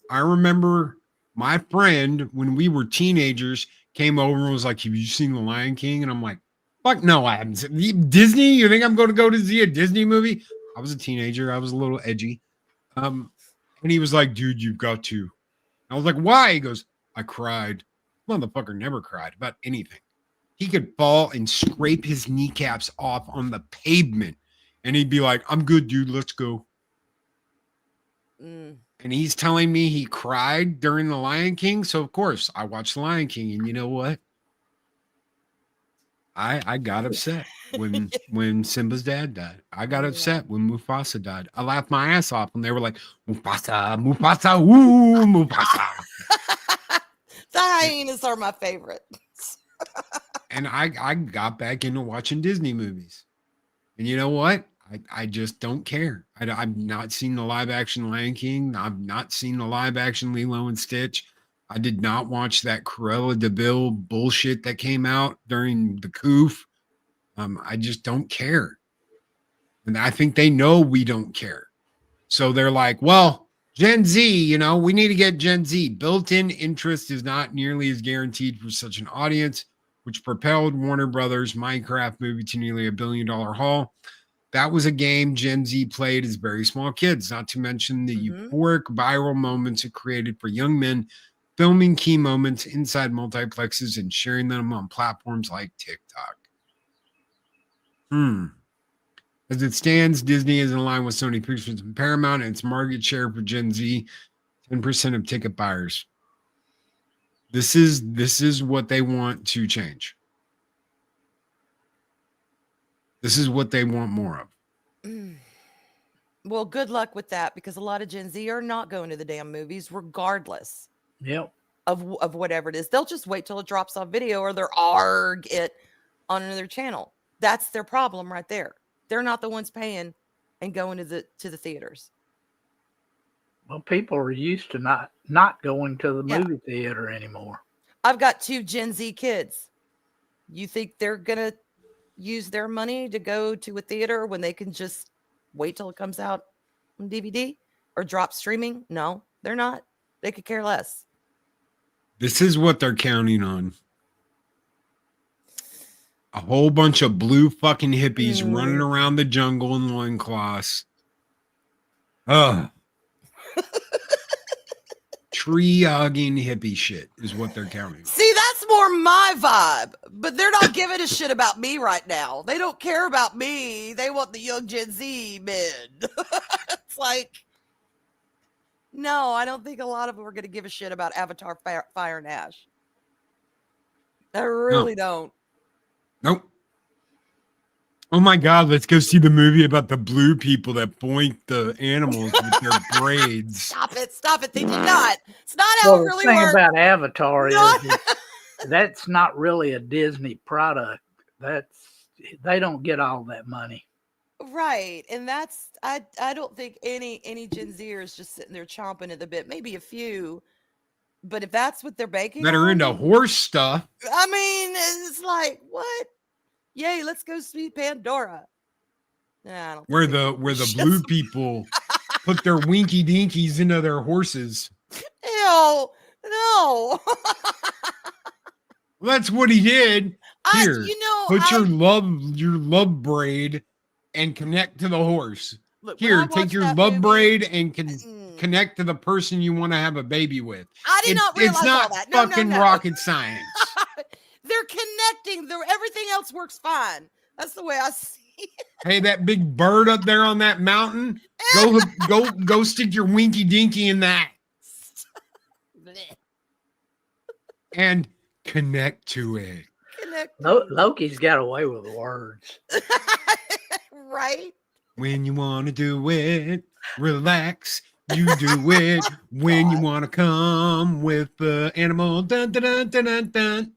my friend, when we were teenagers, came over and was like, have you seen The Lion King? And I'm like, fuck no, I haven't seen Disney. You think I'm going to go to see a Disney movie? I was a teenager. I was a little edgy. And he was like, dude, you've got to. I was like, why? He goes, I cried. Motherfucker never cried about anything. He could fall and scrape his kneecaps off on the pavement. And he'd be like, I'm good, dude. Let's go. And he's telling me he cried during The Lion King. So, of course, I watched The Lion King. And you know what? I got upset when Simba's dad died. I got upset when Mufasa died. I laughed my ass off when they were like, Mufasa, Mufasa, woo, Mufasa. The hyenas are my favorite. And I got back into watching Disney movies. And you know what? I just don't care. I've not seen the live action Lion King. I've not seen the live action Lilo and Stitch. I did not watch that Cruella de Vil bullshit that came out during the coof. I just don't care. And I think they know we don't care. So they're like, well, Gen Z, we need to get Gen Z. Built-in interest is not nearly as guaranteed for such an audience, which propelled Warner Brothers' Minecraft movie to nearly $1 billion haul. That was a game Gen Z played as very small kids, not to mention the euphoric viral moments it created for young men filming key moments inside multiplexes and sharing them on platforms like TikTok. As it stands, Disney is in line with Sony Pictures and Paramount, and its market share for Gen Z, 10% of ticket buyers. This is what they want to change. This is what they want more of. Well, good luck with that, because a lot of Gen Z are not going to the damn movies regardless. Yep. Of whatever it is. They'll just wait till it drops on video, or they're arg it on another channel. That's their problem right there. They're not the ones paying and going to the theaters. Well, people are used to not going to the movie theater anymore. I've got 2 Gen Z kids. You think they're gonna use their money to go to a theater when they can just wait till it comes out on DVD or drop streaming? No, they're not. They could care less. This is what they're counting on. A whole bunch of blue fucking hippies running around the jungle in loincloths. tree hugging hippie shit is what they're counting. See, that's more my vibe, but they're not giving a shit about me right now. They don't care about me. They want the young Gen Z men. It's like, no, I don't think a lot of them are going to give a shit about Avatar Fire and Ash. I really don't. Nope. Oh my God, let's go see the movie about the blue people that boink the animals with their braids. Stop it. They did not. It's not how it really the thing works. about Avatar No. is that's not really a Disney product. They don't get all that money. Right. And that's I don't think any Gen Zers just sitting there chomping at the bit. Maybe a few. But if that's what they're banking That are on, into horse stuff. I mean, it's like, what? Yay, let's go see Pandora. Nah, I don't Where think the blue people put their winky dinkies into their horses. Ew, no. Well, that's what he did. Here, put your love braid and connect to the horse. Look, Here, take your love braid and connect to the person you want to have a baby with. I did not realize it's not all that. No, fucking no. rocket science. They're connecting. Everything else works fine. That's the way I see it. Hey, that big bird up there on that mountain, go stick your winky dinky in that and connect to it. Loki's got away with words. Right? When you want to do it, relax. You do it when you want to come with the animal. Dun, dun, dun, dun, dun, dun.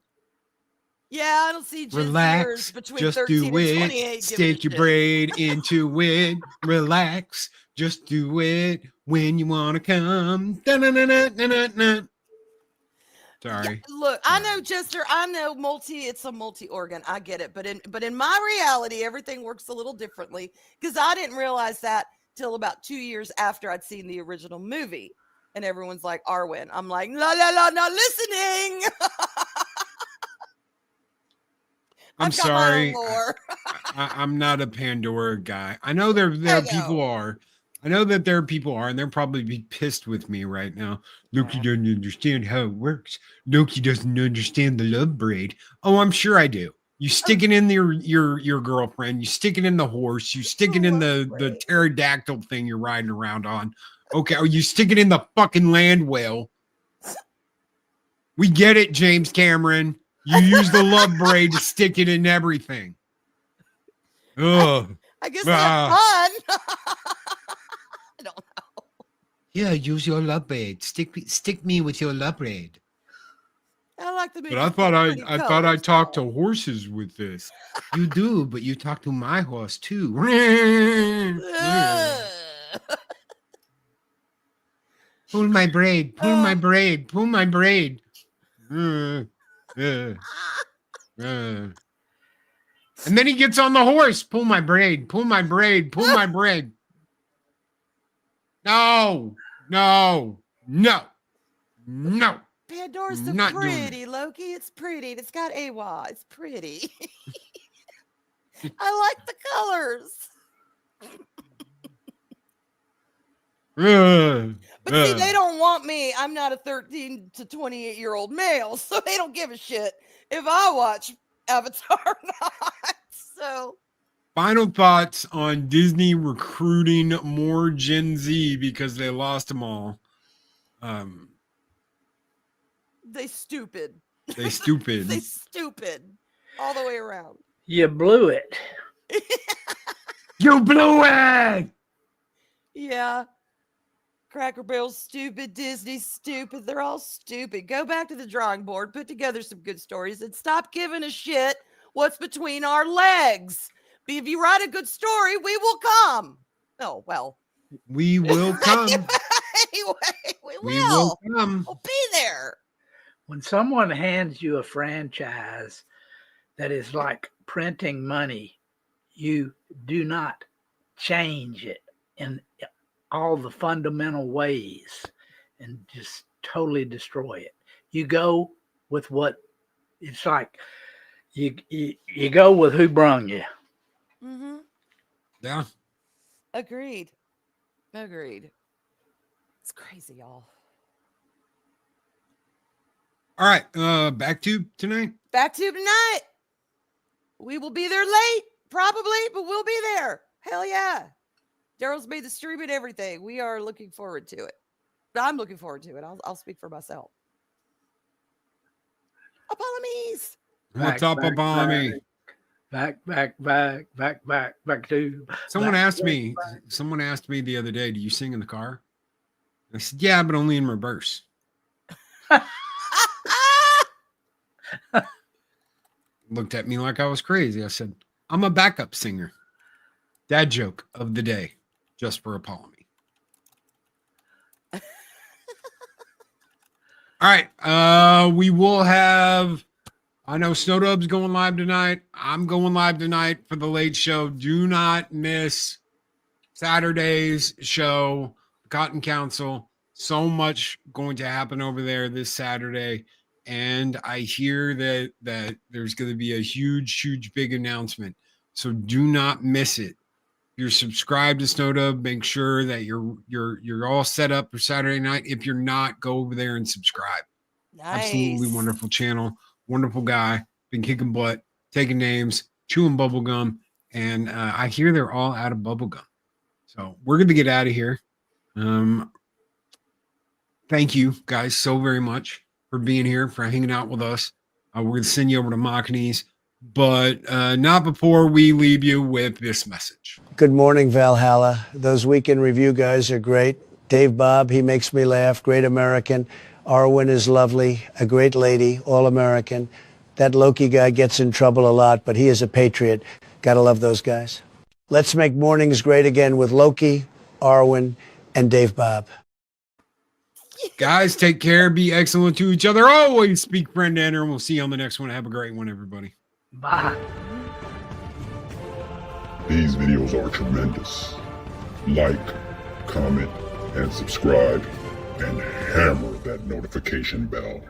Yeah, I don't see Gen Relax. Zers between Just 13 do and it. 28. Stick your braid into it. Relax. Just do it when you want to come. Dun, dun, dun, dun, dun, dun, dun. Sorry. Yeah, look, I know, Chester. I know it's a multi-organ. I get it, but in my reality, everything works a little differently because I didn't realize that till about 2 years after I'd seen the original movie, and everyone's like Arwyn. I'm like, la la la, not listening. I'm sorry. I'm not a Pandora guy. I know there people are. I know that there are people are, and they'll probably be pissed with me right now. Loki doesn't understand how it works. Loki doesn't understand the love braid. Oh, I'm sure I do. You stick it in your girlfriend. You stick it in the horse. You stick it in the pterodactyl thing you're riding around on. Okay, or you stick it in the fucking land whale. We get it, James Cameron. You use the love braid to stick it in everything. Ugh. I guess that's fun. I don't know. Yeah, use your love braid. Stick me with your love braid. I like the movie. But I thought I talked to horses with this. You do, but you talk to my horse too. Pull my braid. Pull my braid. Pull my braid. And then he gets on the horse. Pull my braid. Pull my braid. Pull my braid. No. Pandora's so Not pretty, Loki. It's pretty. It's got AWA. It's pretty. I like the colors. But see, they don't want me. I'm not a 13 to 28-year-old male, so they don't give a shit if I watch Avatar or not. So, final thoughts on Disney recruiting more Gen Z because they lost them all. they stupid. They stupid. They stupid all the way around. You blew it. You blew it. Yeah. Cracker Barrel's stupid. Disney's stupid. They're all stupid. Go back to the drawing board, put together some good stories, and stop giving a shit what's between our legs. If you write a good story, we will come. Oh, well. We will come. Anyway, we will come. We'll be there. When someone hands you a franchise that is like printing money, you do not change it in all the fundamental ways and just totally destroy it. You go with what it's like. You go with who brung you. Mm-hmm. Yeah. Agreed. It's crazy, y'all. All right. Back to tonight. Back to tonight. We will be there late, probably, but we'll be there. Hell yeah. Daryl's made the stream and everything. We are looking forward to it. I'm looking forward to it. I'll speak for myself. Apologies. What's up, Obama? Back to. Someone asked me the other day, do you sing in the car? I said, yeah, but only in reverse. Looked at me like I was crazy. I said, I'm a backup singer. Dad joke of the day, just for Apollo. All right. We will have, I know Snowdub's going live tonight. I'm going live tonight for the late show. Do not miss Saturday's show, Cotton Council. So much going to happen over there this Saturday. And I hear that there's going to be a huge, big announcement. So do not miss it. If you're subscribed to Snowdub, make sure that you're all set up for Saturday night. If you're not, go over there and subscribe. Nice. Absolutely wonderful channel. Wonderful guy. Been kicking butt, taking names, chewing bubble gum. And I hear they're all out of bubble gum. So we're going to get out of here. Thank you guys so very much for being here, for hanging out with us. We're going to send you over to Machines, but not before we leave you with this message. Good morning, Valhalla. Those weekend review guys are great. Dave Bob, he makes me laugh. Great American. Arwyn is lovely. A great lady. All American. That Loki guy gets in trouble a lot, but he is a patriot. Gotta love those guys. Let's make mornings great again with Loki, Arwyn, and Dave Bob. Guys, take care. Be excellent to each other. Always speak friend and we'll see you on the next one. Have a great one, everybody. Bye. These videos are tremendous. Like, comment, and subscribe, and hammer that notification bell.